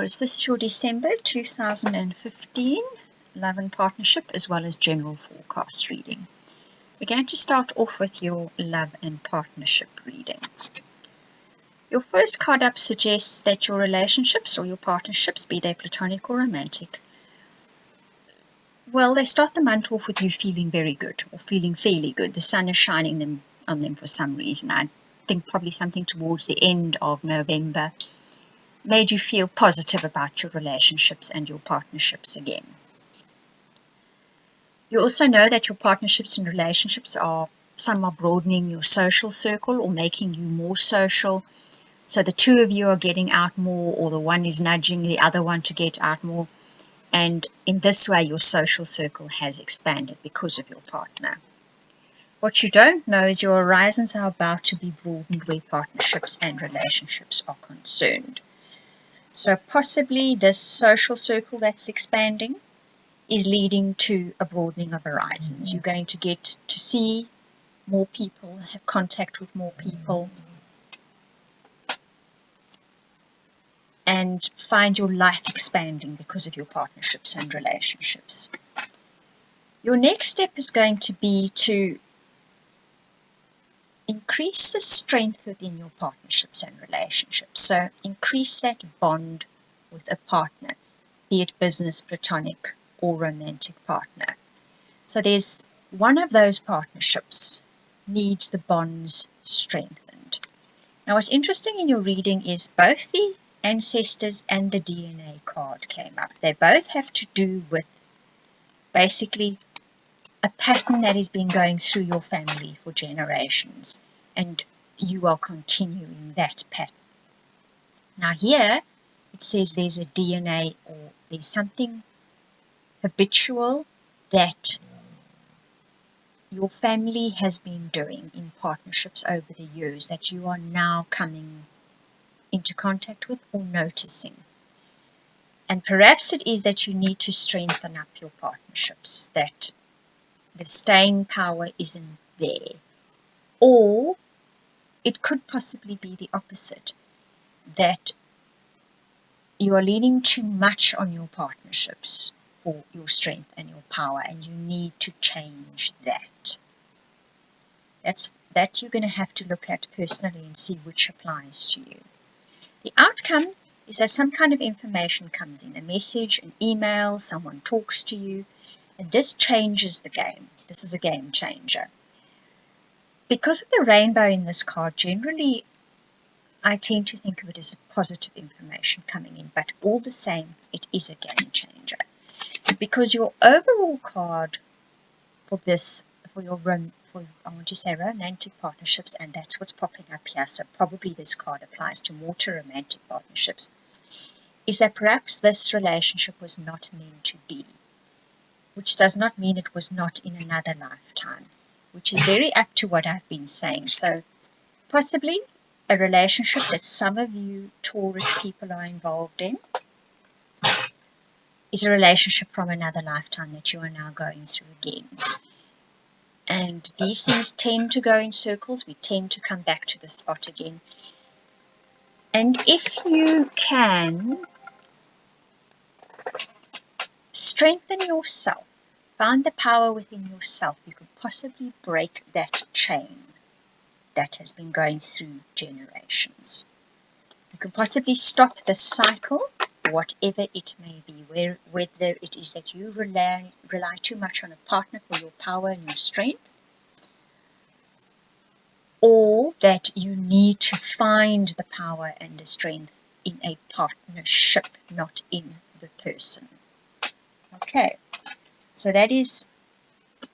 Taurus, this is your December 2015 love and partnership as well as general forecast reading. We're going to start off with your love and partnership reading. Your first card up suggests that your relationships or your partnerships, be they platonic or romantic, well, they start the month off with you feeling very good or feeling fairly good. The sun is shining on them for some reason. I think probably something towards the end of November made you feel positive about your relationships and your partnerships again. You also know that your partnerships and relationships some are broadening your social circle or making you more social. So the two of you are getting out more, or the one is nudging the other one to get out more. And in this way, your social circle has expanded because of your partner. What you don't know is your horizons are about to be broadened where partnerships and relationships are concerned. So possibly this social circle that's expanding is leading to a broadening of horizons. You're going to get to see more people, have contact with more people, and find your life expanding because of your partnerships and relationships. Your next step is going to be to increase the strength within your partnerships and relationships. So increase that bond with a partner, be it business, platonic, or romantic partner. So there's one of those partnerships needs the bonds strengthened. Now what's interesting in your reading is both the ancestors and the DNA card came up. They both have to do with basically a pattern that has been going through your family for generations, and you are continuing that pattern. Now here it says there's a DNA, or there's something habitual that your family has been doing in partnerships over the years that you are now coming into contact with or noticing. And perhaps it is that you need to strengthen up your partnerships, that the staying power isn't there. Or it could possibly be the opposite, that you are leaning too much on your partnerships for your strength and your power, and you need to change that. That you're going to have to look at personally and see which applies to you. The outcome is that some kind of information comes in, a message, an email, someone talks to you, and this changes the game. This is a game changer. Because of the rainbow in this card, generally I tend to think of it as positive information coming in, but all the same, it is a game changer. Because your overall card for your romantic partnerships, and that's what's popping up here, so probably this card applies to more to romantic partnerships, is that perhaps this relationship was not meant to be, which does not mean it was not in another lifetime, which is very apt to what I've been saying. So possibly a relationship that some of you Taurus people are involved in is a relationship from another lifetime that you are now going through again. And these things tend to go in circles. We tend to come back to the spot again. And if you can strengthen yourself, find the power within yourself, you could possibly break that chain that has been going through generations. You can possibly stop the cycle, whatever it may be, whether it is that you rely too much on a partner for your power and your strength, or that you need to find the power and the strength in a partnership, not in the person. Okay, so that is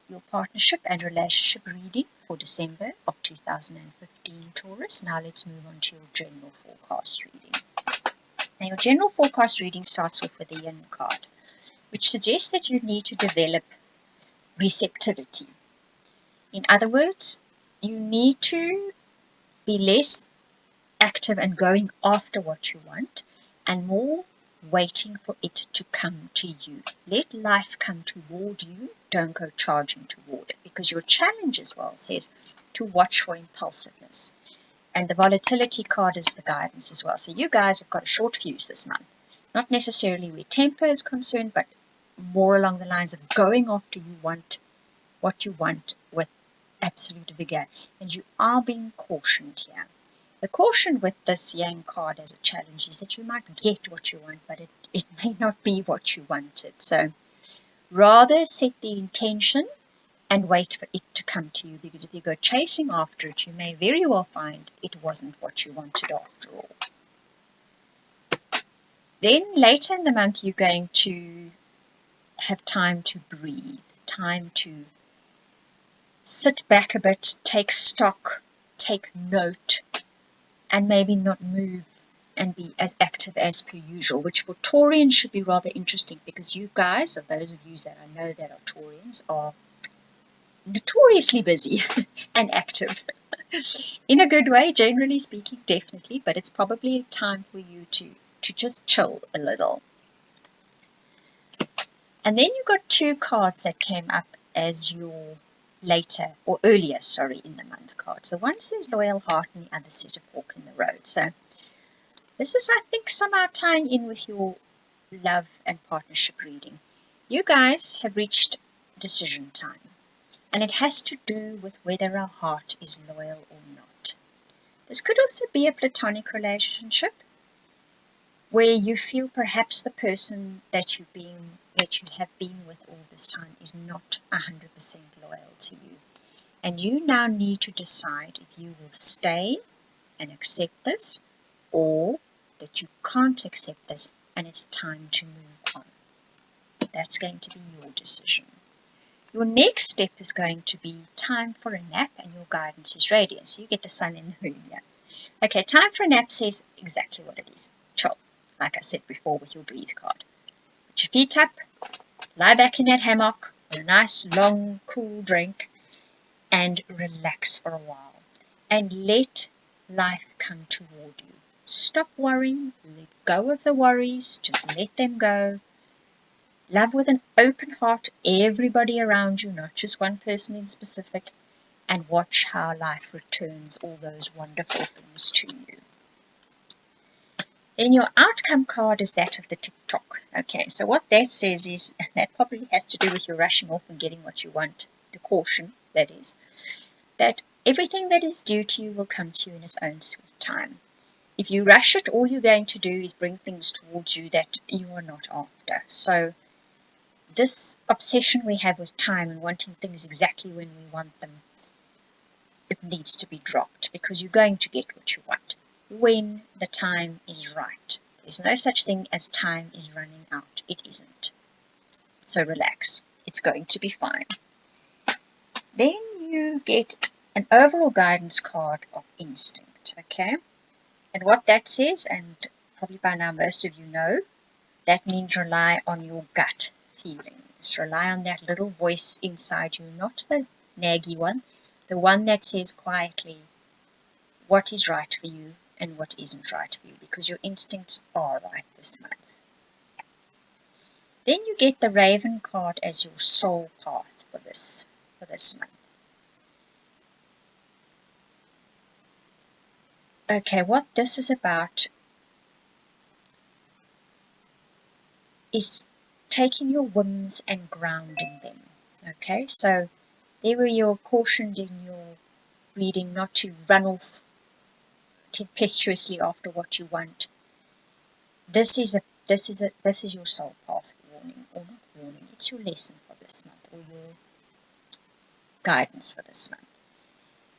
your partnership and relationship reading for December of 2015, Taurus. Now let's move on to your general forecast reading. Now your general forecast reading starts off with the Yin card, which suggests that you need to develop receptivity. In other words, you need to be less active and going after what you want, and more waiting for it to come to you. Let life come toward you. Don't go charging toward it, because your challenge as well says to watch for impulsiveness. And the volatility card is the guidance as well. So you guys have got a short fuse this month. Not necessarily where temper is concerned, but more along the lines of going after what you want with absolute vigor. And you are being cautioned here. The caution with this Yang card as a challenge is that you might get what you want, but it may not be what you wanted. So rather set the intention and wait for it to come to you, because if you go chasing after it, you may very well find it wasn't what you wanted after all. Then later in the month, you're going to have time to breathe, time to sit back a bit, take stock, take note, and maybe not move and be as active as per usual, which for Taurians should be rather interesting, because you guys, or those of you that I know that are Taurians, are notoriously busy and active. In a good way, generally speaking, definitely, but it's probably time for you to just chill a little. And then you got two cards that came up as your later, or earlier, sorry, in the month cards. The one says Loyal Heart and the other says A Fork in the Road. So this is, I think, somehow tying in with your love and partnership reading. You guys have reached decision time, and it has to do with whether our heart is loyal or not. This could also be a platonic relationship where you feel perhaps the person that you have been with all this time is not 100% loyal to you. And you now need to decide if you will stay and accept this, or that you can't accept this and it's time to move on. That's going to be your decision. Your next step is going to be time for a nap, and your guidance is radiance. So you get the sun and the moon here. Okay, time for a nap says exactly what it is. Chill, like I said before with your breathe card. Put your feet up, lie back in that hammock with a nice long cool drink, and relax for a while. And let life come toward you. Stop worrying, let go of the worries, just let them go. Love with an open heart everybody around you, not just one person in specific, and watch how life returns all those wonderful things to you. Then your outcome card is that of the tick-tock. Okay, so what that says is, and that probably has to do with your rushing off and getting what you want, the caution, that is, that everything that is due to you will come to you in its own sweet time. If you rush it, all you're going to do is bring things towards you that you are not after. So this obsession we have with time and wanting things exactly when we want them, it needs to be dropped, because you're going to get what you want when the time is right. There's no such thing as time is running out. It isn't. So relax. It's going to be fine. Then you get an overall guidance card of instinct, okay? And what that says, and probably by now most of you know, that means rely on your gut feelings. Rely on that little voice inside you, not the naggy one, the one that says quietly what is right for you and what isn't right for you, because your instincts are right this month. Then you get the Raven card as your soul path for this month. Okay, what this is about is taking your whims and grounding them. Okay, so there where you're cautioned in your reading not to run off tempestuously after what you want. This is your soul path warning, or not warning. It's your lesson for this month, or your guidance for this month.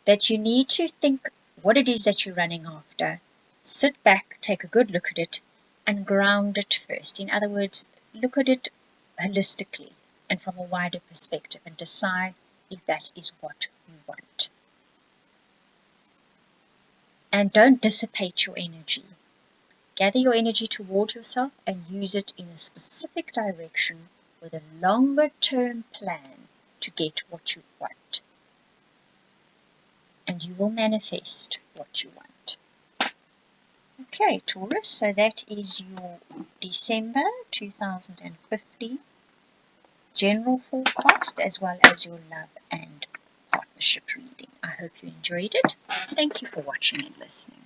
That you need to think what it is that you're running after. Sit back, take a good look at it, and ground it first. In other words, look at it holistically and from a wider perspective, and decide if that is what you want. And don't dissipate your energy. Gather your energy toward yourself and use it in a specific direction with a longer term plan to get what you want. And you will manifest what you want. Okay, Taurus, so that is your December 2015 general forecast, as well as your love and partnership reading. I hope you enjoyed it. Thank you for watching and listening.